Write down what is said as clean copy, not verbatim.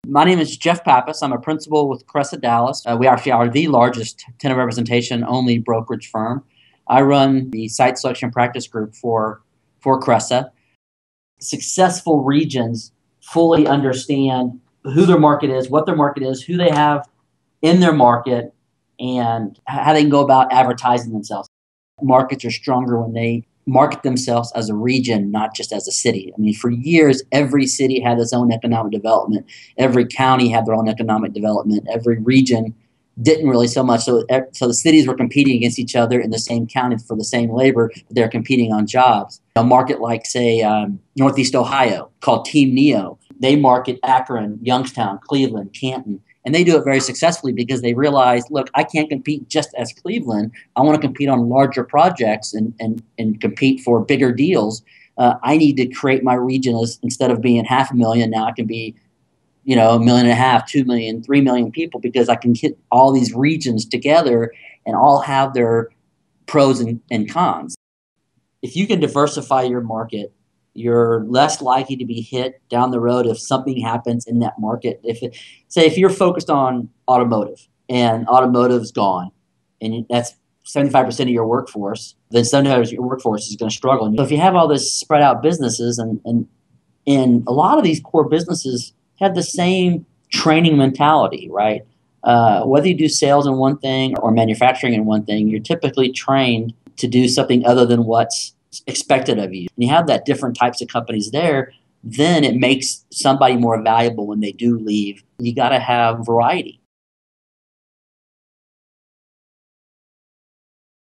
My name is Jeff Pappas. I'm a principal with Cresa Dallas. We actually are the largest tenant representation only brokerage firm. I run the site selection practice group for Cresa. Successful regions fully understand who their market is, what their market is, who they have in their market, and how they can go about advertising themselves. Markets are stronger when they market themselves as a region, not just as a city. I mean, for years, every city had its own economic development. Every county had their own economic development. Every region didn't really so much. So the cities were competing against each other in the same county for the same labor, but they're competing on jobs. A market like, say, Northeast Ohio, called Team Neo, they market Akron, Youngstown, Cleveland, Canton. And they do it very successfully because they realize, look, I can't compete just as Cleveland. I want to compete on larger projects and compete for bigger deals. I need to create my region as, instead of being 500,000, now I can be, 1.5 million, 2 million, 3 million people, because I can hit all these regions together and all have their pros and cons. If you can diversify your market, you're less likely to be hit down the road if something happens in that market. If you're focused on automotive and automotive's gone, and that's 75% of your workforce, then 75% of your workforce is going to struggle. And so if you have all this spread out businesses, and a lot of these core businesses have the same training mentality, right? Whether you do sales in one thing or manufacturing in one thing, you're typically trained to do something other than what's expected of you. And you have that different types of companies there, then it makes somebody more valuable when they do leave. You got to have variety.